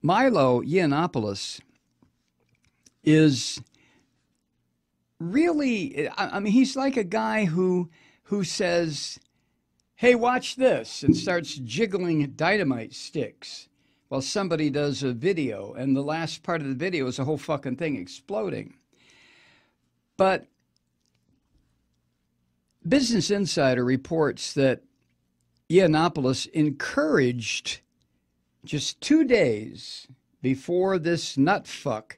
Milo Yiannopoulos is really, I mean, he's like a guy who says, hey, watch this, and starts jiggling dynamite sticks while somebody does a video, and the last part of the video is the whole fucking thing exploding. But Business Insider reports that Yiannopoulos encouraged, just 2 days before this nutfuck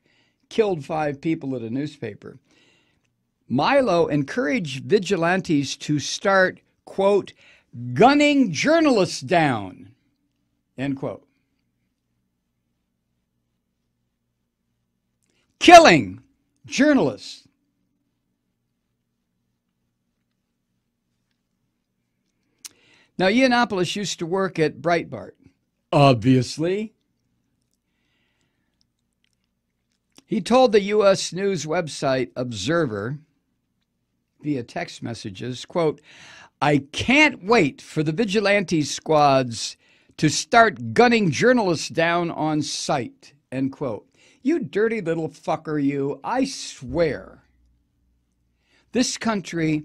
killed 5 people at a newspaper, Milo encouraged vigilantes to start, quote, gunning journalists down, end quote. Killing journalists. Now, Yiannopoulos used to work at Breitbart, obviously. He told the U.S. news website Observer via text messages, quote, I can't wait for the vigilante squads to start gunning journalists down on sight, end quote. You dirty little fucker, you. I swear. This country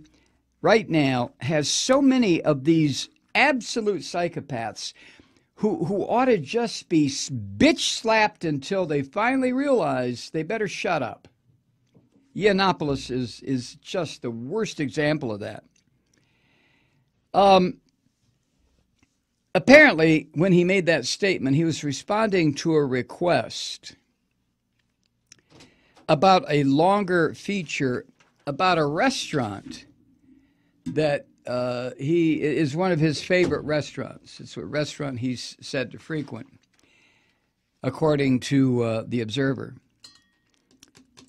right now has so many of these absolute psychopaths who ought to just be bitch slapped until they finally realize they better shut up. Yiannopoulos is just the worst example of that. Apparently, when he made that statement, he was responding to a request about a longer feature about a restaurant that he is one of his favorite restaurants. It's a restaurant he's said to frequent, according to the Observer.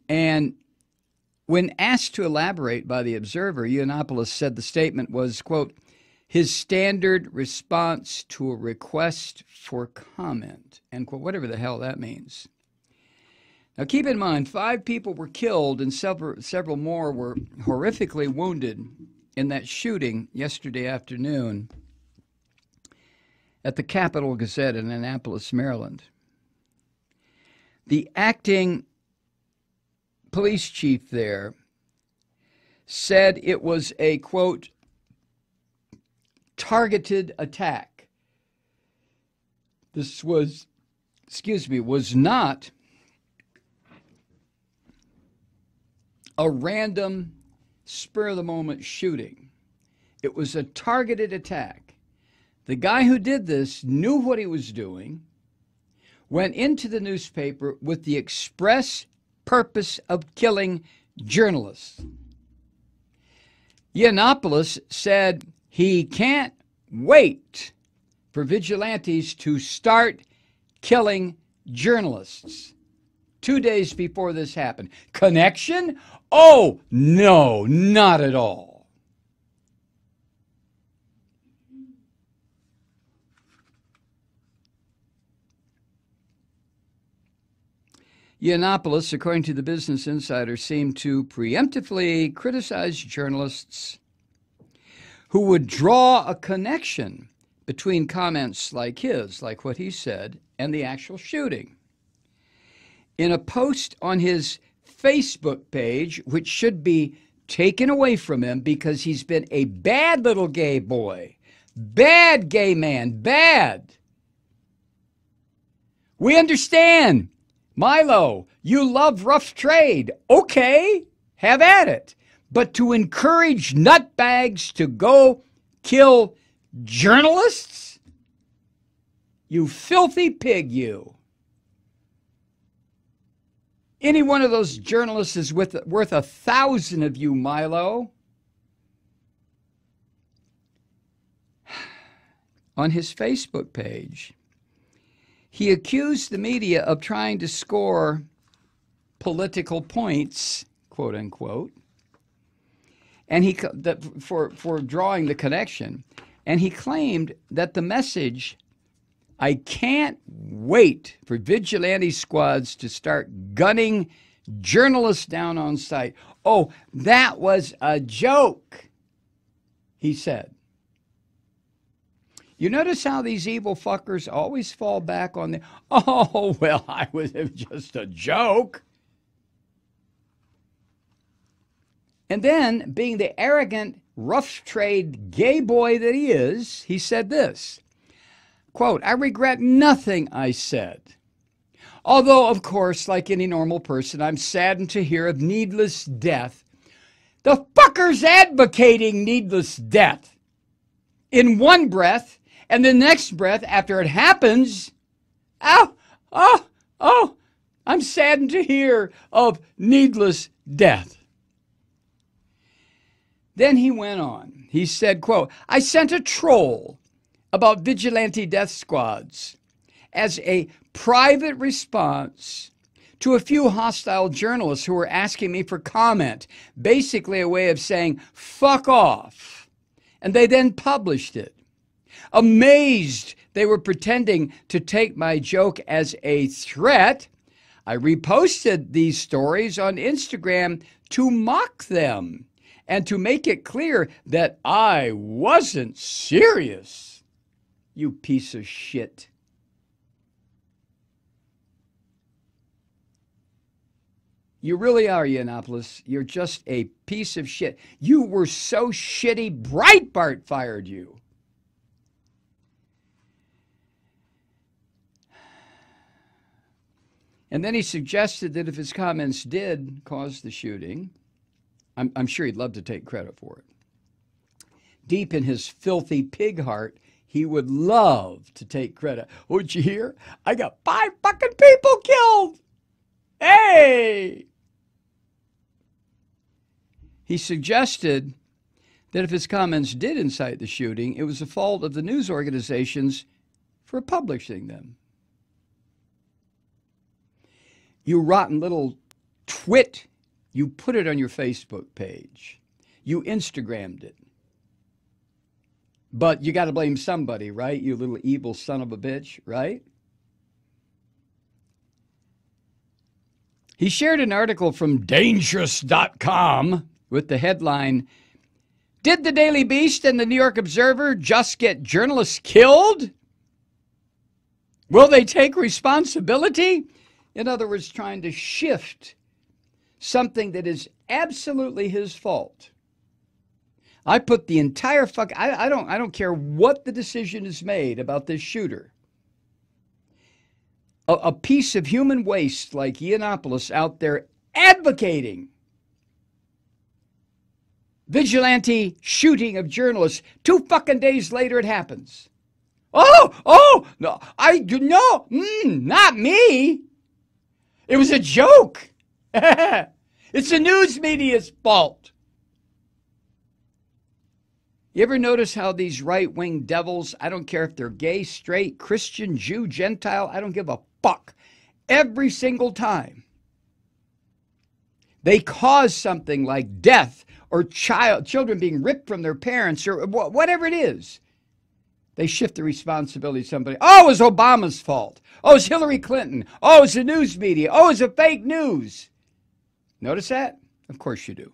And when asked to elaborate by the Observer, Yiannopoulos said the statement was, quote, his standard response to a request for comment, end quote, whatever the hell that means. Now, keep in mind, 5 people were killed and several more were horrifically wounded in that shooting yesterday afternoon at the Capital Gazette in Annapolis, Maryland. The acting police chief there said it was a, quote, targeted attack. This was, was not a random spur-of-the-moment shooting. It was a targeted attack. The guy who did this knew what he was doing, went into the newspaper with the express purpose of killing journalists. Yiannopoulos said he can't wait for vigilantes to start killing journalists 2 days before this happened. Connection? Oh, no, not at all. Yiannopoulos, according to the Business Insider, seemed to preemptively criticize journalists who would draw a connection between comments like his, like what he said, and the actual shooting. In a post on his Facebook page, which should be taken away from him because he's been a bad little gay boy, bad gay man, bad. We understand. Milo, you love rough trade. Okay, have at it. But to encourage nutbags to go kill journalists? You filthy pig, you. Any one of those journalists is worth 1,000 of you, Milo. On his Facebook page, he accused the media of trying to score political points, quote unquote, and for drawing the connection. And he claimed that the message, I can't wait for vigilante squads to start gunning journalists down on sight. Oh, that was a joke, he said. You notice how these evil fuckers always fall back on the, oh, well, it was just a joke. And then, being the arrogant, rough-trade gay boy that he is, he said this, quote, I regret nothing I said. Although, of course, like any normal person, I'm saddened to hear of needless death. The fucker's advocating needless death in one breath, and the next breath, after it happens, I'm saddened to hear of needless death. Then he went on. He said, quote, I sent a troll about vigilante death squads as a private response to a few hostile journalists who were asking me for comment, basically a way of saying, fuck off. And they then published it. Amazed they were pretending to take my joke as a threat, I reposted these stories on Instagram to mock them and to make it clear that I wasn't serious. You piece of shit. You really are, Yiannopoulos. You're just a piece of shit. You were so shitty, Breitbart fired you. And then he suggested that if his comments did cause the shooting, I'm sure he'd love to take credit for it. Deep in his filthy pig heart, he would love to take credit. Oh, did you hear? I got 5 fucking people killed. Hey! He suggested that if his comments did incite the shooting, it was the fault of the news organizations for publishing them. You rotten little twit. You put it on your Facebook page. You Instagrammed it. But you got to blame somebody, right? You little evil son of a bitch, right? He shared an article from dangerous.com with the headline, Did the Daily Beast and the New York Observer just get journalists killed? Will they take responsibility? In other words, trying to shift something that is absolutely his fault. I put the entire I don't care what the decision is made about this shooter. A piece of human waste like Yiannopoulos out there advocating vigilante shooting of journalists. 2 fucking days later it happens. Oh, no, not me. It was a joke. It's the news media's fault. You ever notice how these right-wing devils, I don't care if they're gay, straight, Christian, Jew, Gentile, I don't give a fuck, every single time they cause something like death or children being ripped from their parents or whatever it is, they shift the responsibility to somebody. Oh, it was Obama's fault. Oh, it's Hillary Clinton. Oh, it's the news media. Oh, it's a fake news. Notice that? Of course you do.